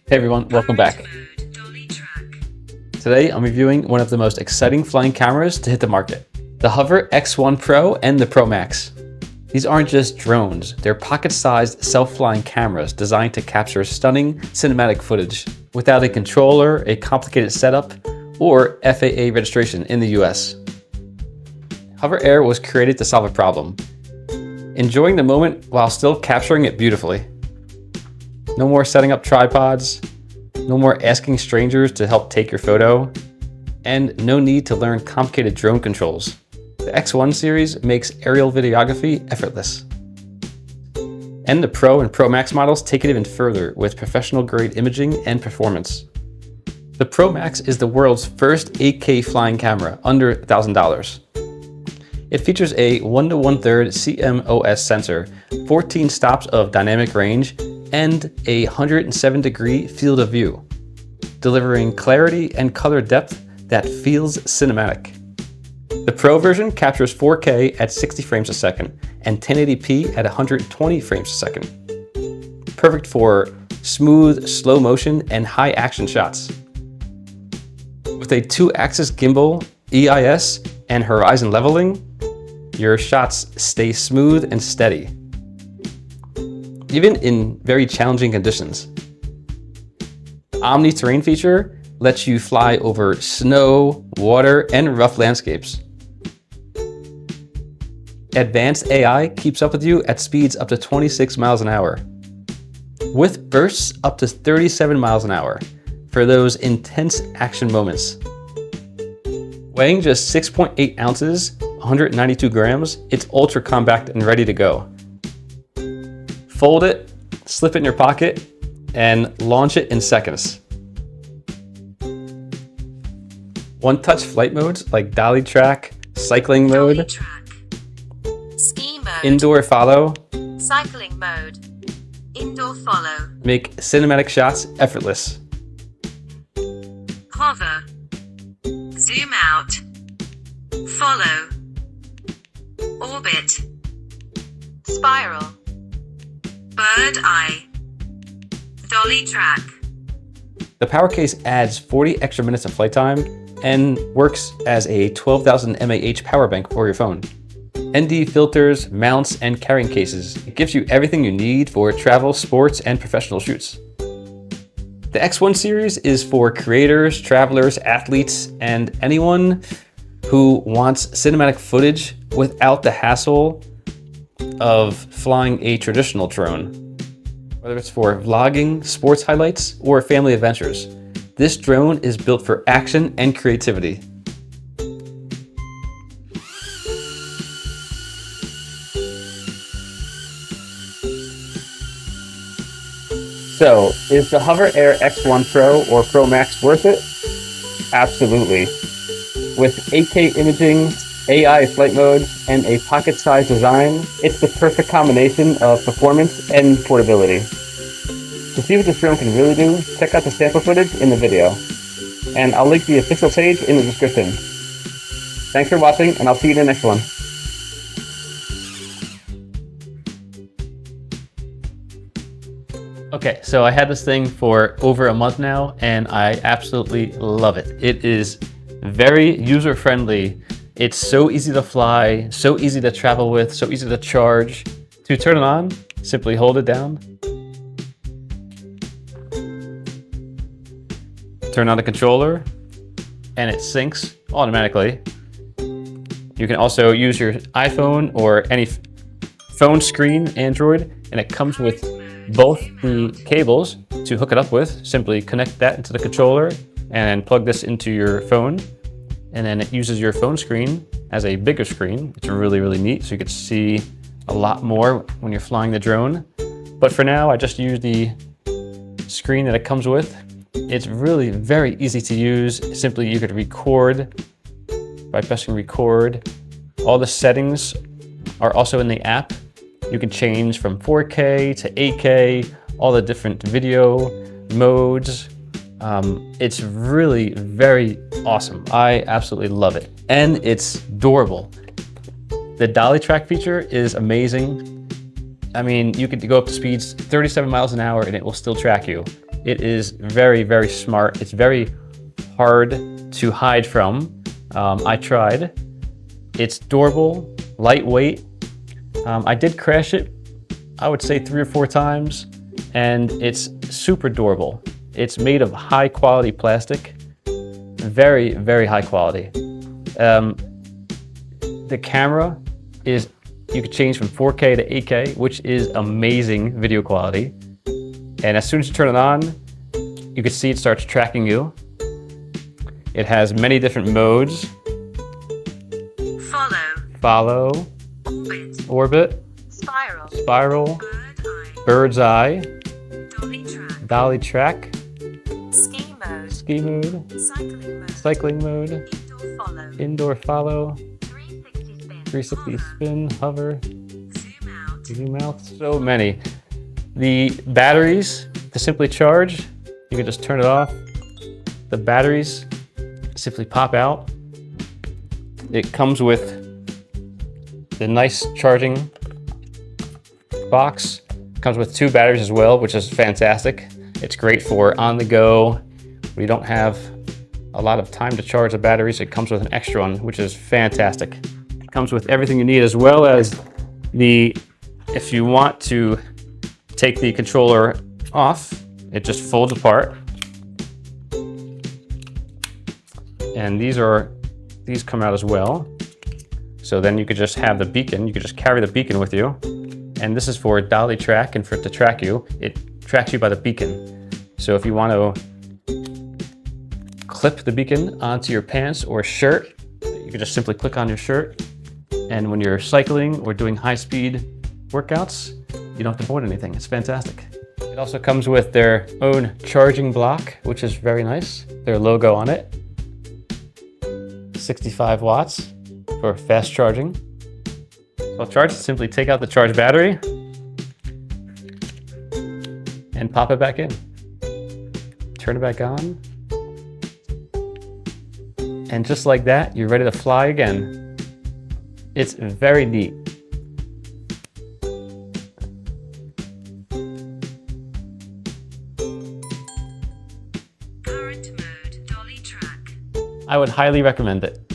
Hey everyone, welcome back. Today I'm reviewing one of the most exciting flying cameras to hit the market, the Hover X1 Pro and the Pro Max. These aren't just drones, they're pocket-sized self-flying cameras designed to capture stunning cinematic footage without a controller, a complicated setup, or FAA registration in the US. HOVERAir was created to solve a problem, enjoying the moment while still capturing it beautifully. No more setting up tripods, no more asking strangers to help take your photo, and no need to learn complicated drone controls. The X1 series makes aerial videography effortless. And the Pro and Pro Max models take it even further with professional grade imaging and performance. The Pro Max is the world's first 8K flying camera under $1,000. It features a 1 to 1/3 CMOS sensor, 14 stops of dynamic range, and a 107-degree field of view, delivering clarity and color depth that feels cinematic. The Pro version captures 4K at 60 frames a second and 1080p at 120 frames a second. Perfect for smooth, slow motion, and high action shots. With a 2-axis gimbal, EIS, and horizon leveling, your shots stay smooth and steady, even in very challenging conditions. The Omni Terrain feature lets you fly over snow, water, and rough landscapes. Advanced AI keeps up with you at speeds up to 26 miles an hour, with bursts up to 37 miles an hour for those intense action moments. Weighing just 6.8 ounces, 192 grams, it's ultra compact and ready to go. Fold it, slip it in your pocket, and launch it in seconds. One-touch flight modes like dolly track, cycling mode, ski mode, indoor follow, cycling mode, indoor follow, make cinematic shots effortless. hover, zoom out, follow, orbit, spiral, bird eye, dolly track. The power case adds 40 extra minutes of flight time and works as a 12,000 mAh power bank for your phone. ND filters, mounts, and carrying cases. It gives you everything you need for travel, sports, and professional shoots. The X1 series is for creators, travelers, athletes, and anyone who wants cinematic footage without the hassle of flying a traditional drone. Whether it's for vlogging, sports highlights, or family adventures, this drone is built for action and creativity. So, is the HOVERAir X1 Pro or Pro Max worth it? Absolutely. With 8K imaging, AI flight mode, and a pocket-sized design, it's the perfect combination of performance and portability. To see what this drone can really do, check out the sample footage in the video. And I'll link the official page in the description. Thanks for watching, and I'll see you in the next one. Okay, so I had this thing for over a month now, and I absolutely love it. It is very user-friendly. It's so easy to fly, so easy to travel with, so easy to charge. To turn it on, simply hold it down. Turn on the controller, and it syncs automatically. You can also use your iPhone or any phone screen, Android, and it comes with both the cables to hook it up with. Simply connect that into the controller and plug this into your phone. And then it uses your phone screen as a bigger screen. It's really, really neat, so you can see a lot more when you're flying the drone. But for now, I just use the screen that it comes with. It's really very easy to use. Simply, you could record by pressing record. All the settings are also in the app. You can change from 4K to 8K, all the different video modes. It's really very awesome. I absolutely love it. And it's durable. The dolly track feature is amazing. I mean, you could go up to speeds 37 miles an hour and it will still track you. It is very, very smart. It's very hard to hide from. I tried. It's durable, lightweight. I did crash it, I would say 3 or 4 times, and it's super durable. It's made of high quality plastic, very, very high quality. The camera is, you could change from 4K to 8K, which is amazing video quality. And as soon as you turn it on, you can see it starts tracking you. It has many different modes. Follow, orbit, spiral, bird's eye, dolly track, ski mode, cycling mode, indoor follow, 360 spin, hover, zoom out. So many. The batteries to simply charge, you can just turn it off. The batteries simply pop out. It comes with the nice charging box. It comes with 2 batteries as well, which is fantastic. It's great for on the go. We don't have a lot of time to charge the batteries. It comes with an extra one, which is fantastic. It comes with everything you need, as well as if you want to take the controller off, it just folds apart. And these come out as well. So then you could just have the beacon, you could just carry the beacon with you. And this is for dolly track, and for it to track you, it tracks you by the beacon. So if you want to clip the beacon onto your pants or shirt, you can just simply click on your shirt. And when you're cycling or doing high-speed workouts, you don't have to board anything. It's fantastic. It also comes with their own charging block, which is very nice. Their logo on it. 65 watts for fast charging. So I'll charge it, simply take out the charged battery and pop it back in. Turn it back on. And just like that, you're ready to fly again. It's very neat. Current mode, dolly track. I would highly recommend it.